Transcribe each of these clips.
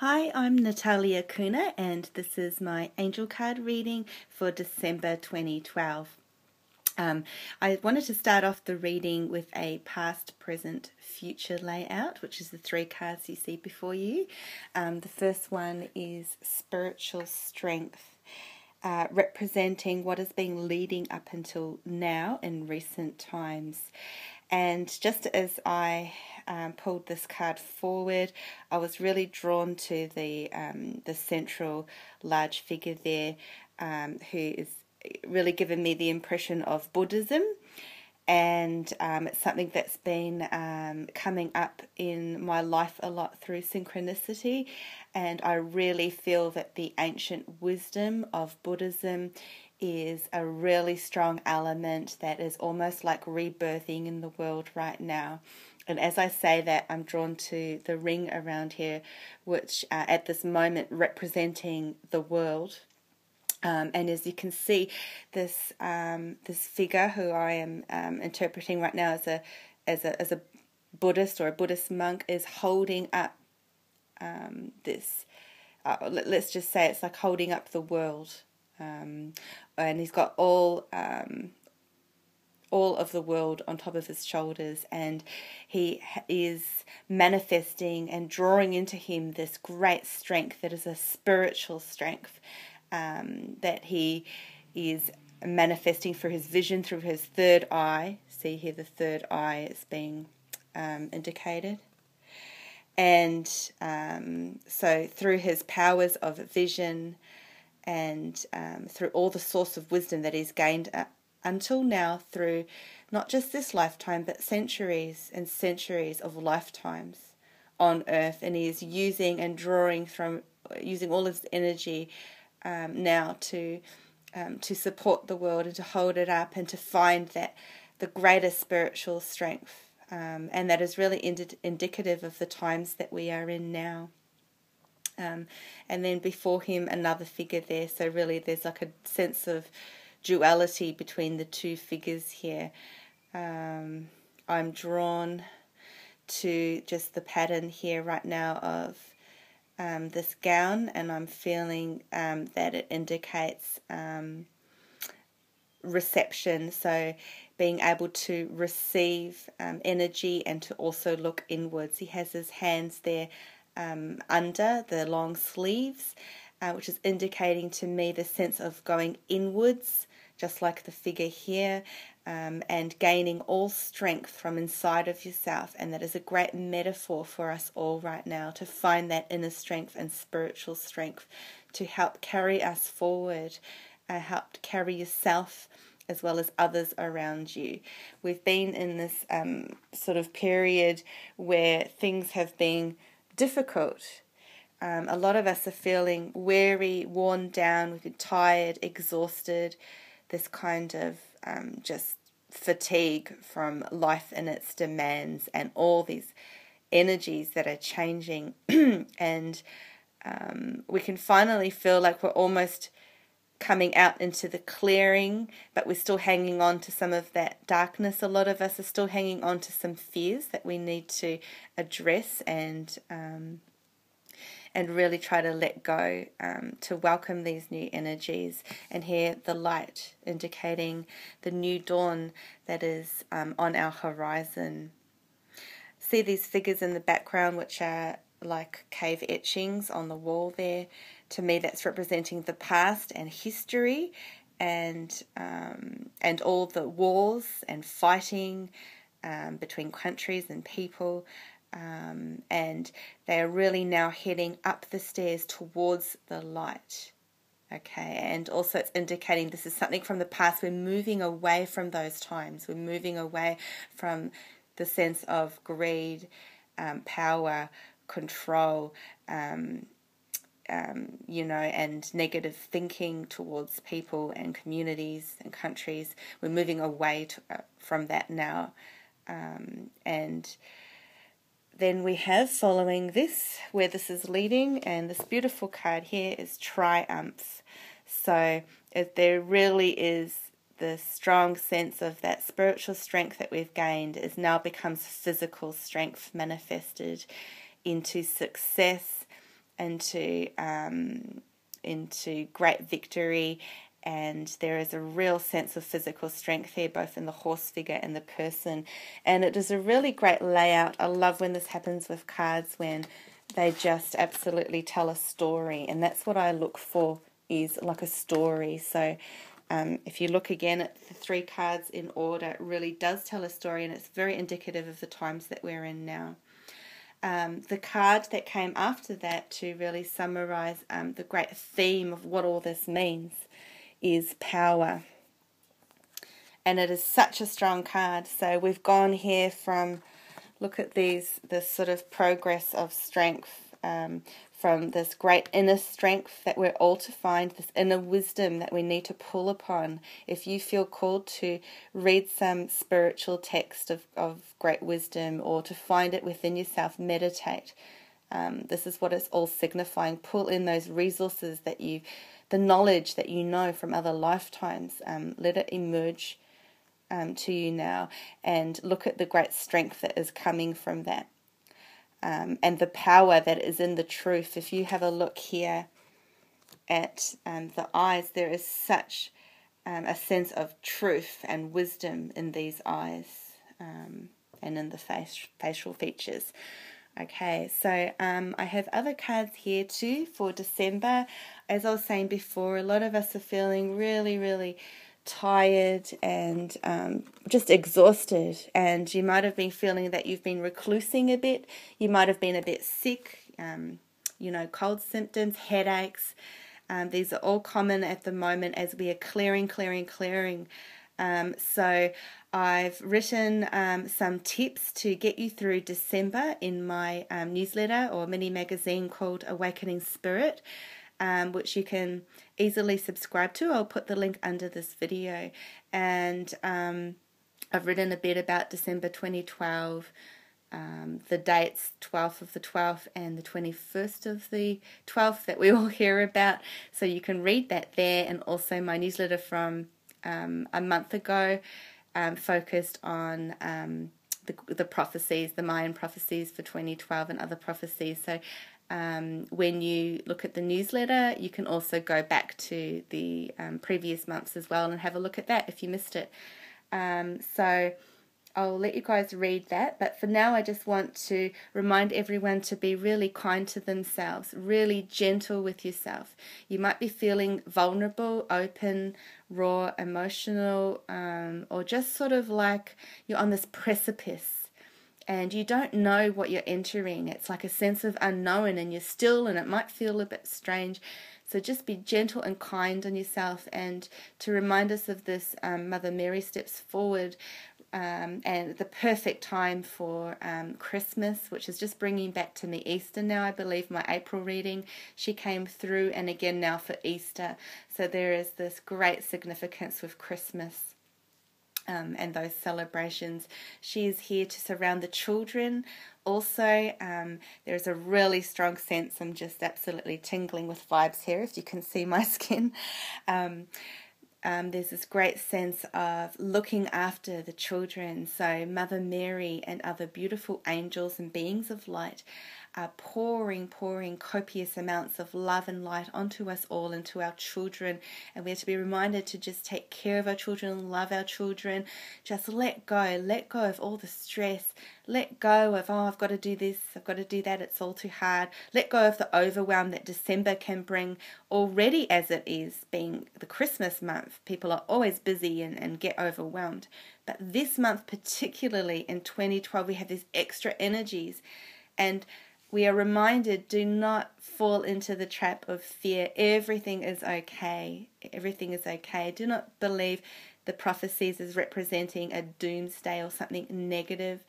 Hi, I'm Natalia Kuna, and this is my angel card reading for December 2012. I wanted to start off the reading with a past, present, future layout, which is the three cards you see before you. The first one is spiritual strength, representing what has been leading up until now in recent times. And just as I pulled this card forward, I was really drawn to the central large figure there, who is really given me the impression of Buddhism. And it's something that's been coming up in my life a lot through synchronicity. And I really feel that the ancient wisdom of Buddhism is a really strong element that is almost like rebirthing in the world right now. And as I say that, I'm drawn to the ring around here, which at this moment representing the world. And as you can see, this figure who I am interpreting right now as a Buddhist or a Buddhist monk is holding up this. Let's just say it's like holding up the world, and he's got all of the world on top of his shoulders, and he is manifesting and drawing into him this great strength that is a spiritual strength. That he is manifesting through his vision, through his third eye. See here, the third eye is being indicated. And so through his powers of vision and through all the source of wisdom that he's gained until now through not just this lifetime, but centuries and centuries of lifetimes on earth. And he is using and drawing from, using all his energy now to support the world and to hold it up and to find that the greatest spiritual strength, and that is really indicative of the times that we are in now. And then before him another figure there, so really there's like a sense of duality between the two figures here. I'm drawn to just the pattern here right now of this gown, and I'm feeling that it indicates reception, so being able to receive energy and to also look inwards. He has his hands there under the long sleeves, which is indicating to me the sense of going inwards, just like the figure here, and gaining all strength from inside of yourself. And that is a great metaphor for us all right now, to find that inner strength and spiritual strength to help carry us forward, help carry yourself as well as others around you. We've been in this sort of period where things have been difficult. A lot of us are feeling weary, worn down, we've been tired, exhausted, this kind of just fatigue from life and its demands and all these energies that are changing. And we can finally feel like we're almost coming out into the clearing, but we're still hanging on to some of that darkness. A lot of us are still hanging on to some fears that we need to address and really try to let go, to welcome these new energies. And here the light indicating the new dawn that is on our horizon. See these figures in the background, which are like cave etchings on the wall there. To me, that's representing the past and history, and all the wars and fighting between countries and people. And they are really now heading up the stairs towards the light. Okay, and also it's indicating this is something from the past. We're moving away from those times. We're moving away from the sense of greed, power, control, and negative thinking towards people and communities and countries. We're moving away from that now, and then we have, following this, where this is leading, and this beautiful card here is Triumph. So there really is the strong sense of that spiritual strength that we've gained is now becomes physical strength manifested into success into great victory. And there is a real sense of physical strength here, both in the horse figure and the person. And it is a really great layout. I love when this happens with cards, when they just absolutely tell a story. And that's what I look for, is like a story. So if you look again at the 3 cards in order, it really does tell a story, and it's very indicative of the times that we're in now. The card that came after that to really summarize the great theme of what all this means is power. And it is such a strong card. So we've gone here from, look at this sort of progress of strength, from this great inner strength that we're all to find, this inner wisdom that we need to pull upon. If you feel called to read some spiritual text of great wisdom, or to find it within yourself, meditate. This is what it's all signifying. Pull in those resources the knowledge that you know from other lifetimes. Let it emerge to you now, and look at the great strength that is coming from that. And the power that is in the truth. If you have a look here at the eyes, there is such a sense of truth and wisdom in these eyes, and in the facial features. Okay, so I have other cards here too for December. As I was saying before, a lot of us are feeling really, really tired and just exhausted, and you might have been feeling that you've been reclusing a bit. You might have been a bit sick, cold symptoms, headaches. These are all common at the moment as we are clearing. So I've written some tips to get you through December in my newsletter or mini magazine called Awakening Spirit, which you can easily subscribe to. I'll put the link under this video. And I've written a bit about December 2012, the dates 12th of the 12th and the 21st of the 12th that we all hear about. So you can read that there, and also my newsletter from a month ago focused on the prophecies, the Mayan prophecies for 2012 and other prophecies. So when you look at the newsletter, you can also go back to the previous months as well and have a look at that if you missed it. So I'll let you guys read that, but for now I just want to remind everyone to be really kind to themselves, really gentle with yourself. You might be feeling vulnerable, open, raw, emotional, or just sort of like you're on this precipice and you don't know what you're entering. It's like a sense of unknown, and you're still, and it might feel a bit strange. So just be gentle and kind on yourself. And to remind us of this, Mother Mary steps forward, and the perfect time for Christmas, which is just bringing back to me Easter now. I believe my April reading, she came through, and again now for Easter. So there is this great significance with Christmas and those celebrations. She is here to surround the children. Also, there's a really strong sense, I'm just absolutely tingling with vibes here, if you can see my skin. There's this great sense of looking after the children. So Mother Mary and other beautiful angels and beings of light are pouring copious amounts of love and light onto us all and to our children. And we have to be reminded to just take care of our children, love our children, just let go of all the stress, let go of, I've got to do this, I've got to do that, it's all too hard. Let go of the overwhelm that December can bring already, as it is being the Christmas month. People are always busy and get overwhelmed. But this month, particularly in 2012, we have these extra energies, and we are reminded, do not fall into the trap of fear. Everything is okay. Everything is okay. Do not believe the prophecies as representing a doomsday or something negative.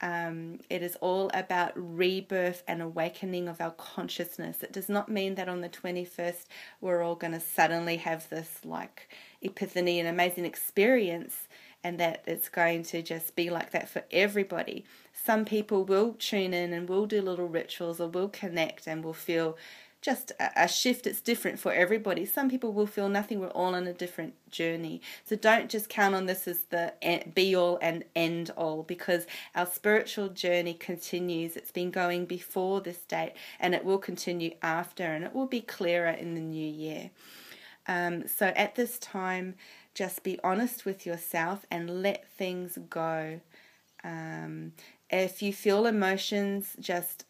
It is all about rebirth and awakening of our consciousness. It does not mean that on the 21st we're all going to suddenly have this like epiphany and amazing experience, and that it's going to just be like that for everybody. Some people will tune in and will do little rituals or will connect and will feel just a shift. It's different for everybody. Some people will feel nothing. We're all on a different journey. So don't just count on this as the be all and end all, because our spiritual journey continues. It's been going before this date, and it will continue after, and it will be clearer in the new year. So at this time, just be honest with yourself and let things go. If you feel emotions, just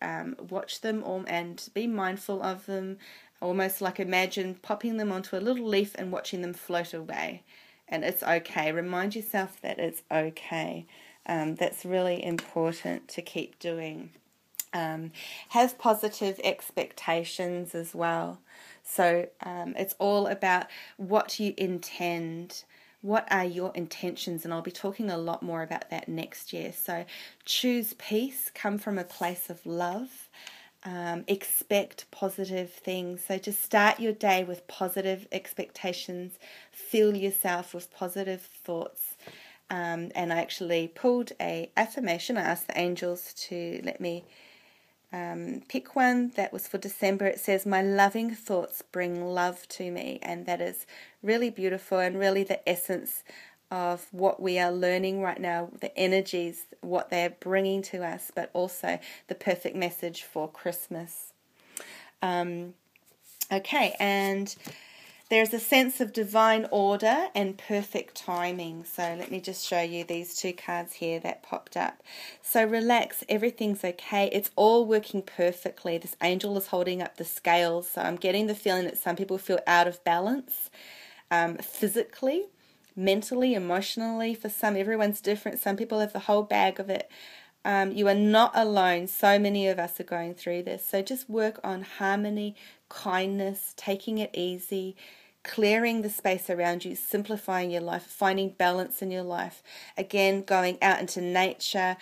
watch them and be mindful of them. Almost like imagine popping them onto a little leaf and watching them float away. And it's okay. Remind yourself that it's okay. That's really important to keep doing. Have positive expectations as well. So it's all about what you intend. What are your intentions? And I'll be talking a lot more about that next year. So choose peace, come from a place of love, expect positive things. So just start your day with positive expectations, fill yourself with positive thoughts. And I actually pulled a affirmation. I asked the angels to let me pick one that was for December. It says, "My loving thoughts bring love to me," and that is really beautiful and really the essence of what we are learning right now, the energies, what they're bringing to us, but also the perfect message for Christmas. Okay, and there's a sense of divine order and perfect timing. So let me just show you these two cards here that popped up. So relax, everything's okay. It's all working perfectly. This angel is holding up the scales. So I'm getting the feeling that some people feel out of balance physically, mentally, emotionally. For some, everyone's different. Some people have the whole bag of it. You are not alone. So many of us are going through this. So just work on harmony, kindness, taking it easy, clearing the space around you, simplifying your life, finding balance in your life. Again, going out into nature,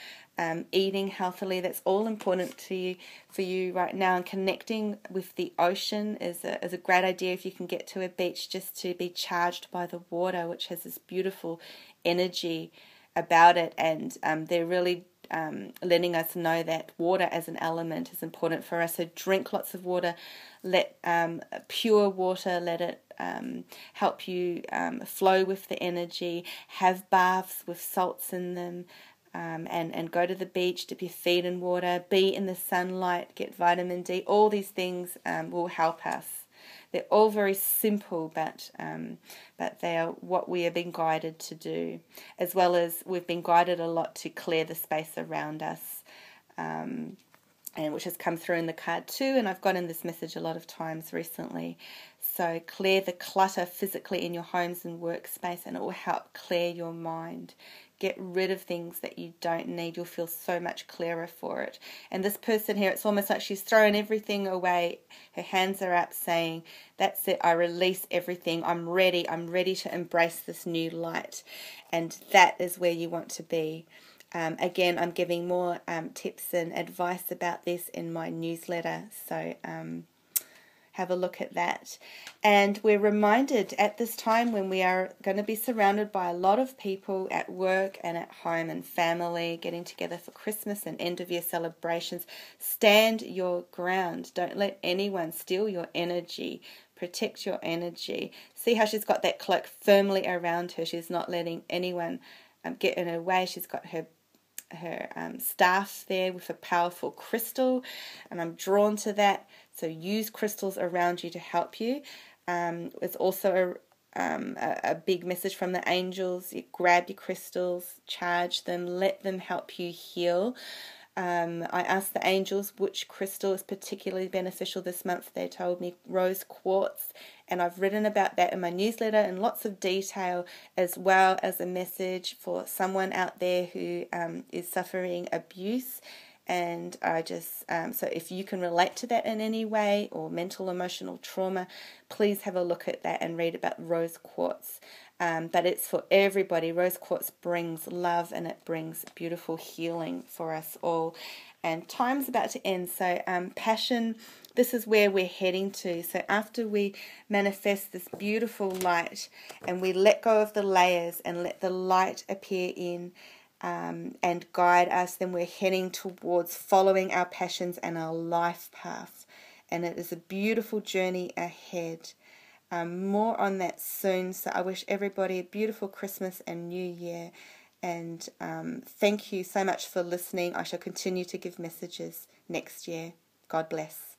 eating healthily. That's all important to you for you right now. And connecting with the ocean is a great idea if you can get to a beach, just to be charged by the water, which has this beautiful energy about it. And they're really letting us know that water as an element is important for us. So drink lots of water, let pure water, let it help you flow with the energy. Have baths with salts in them, and go to the beach, dip your feet in water, be in the sunlight, get vitamin D. All these things will help us. They're all very simple, but they are what we have been guided to do, as well as we've been guided a lot to clear the space around us, and which has come through in the card too, and I've gotten this message a lot of times recently. So clear the clutter physically in your homes and workspace, and it will help clear your mind. Get rid of things that you don't need. You'll feel so much clearer for it. And this person here, it's almost like she's thrown everything away. Her hands are up saying, that's it, I release everything. I'm ready to embrace this new light. And that is where you want to be. Again, I'm giving more tips and advice about this in my newsletter. So have a look at that. And we're reminded at this time when we are going to be surrounded by a lot of people at work and at home and family, getting together for Christmas and end of year celebrations. Stand your ground. Don't let anyone steal your energy. Protect your energy. See how she's got that cloak firmly around her. She's not letting anyone get in her way. She's got her staff there with a powerful crystal, and I'm drawn to that. So use crystals around you to help you. It's also a big message from the angels. You grab your crystals, charge them, let them help you heal. I asked the angels which crystal is particularly beneficial this month. They told me rose quartz, and I've written about that in my newsletter in lots of detail, as well as a message for someone out there who is suffering abuse. And I just, so if you can relate to that in any way, or mental, emotional trauma, please have a look at that and read about rose quartz. But it's for everybody. Rose quartz brings love, and it brings beautiful healing for us all. And time's about to end. So passion, this is where we're heading to. So after we manifest this beautiful light and we let go of the layers and let the light appear in, and guide us, then we're heading towards following our passions and our life path. and it is a beautiful journey ahead. More on that soon. So I wish everybody a beautiful Christmas and New Year. And thank you so much for listening. I shall continue to give messages next year. God bless.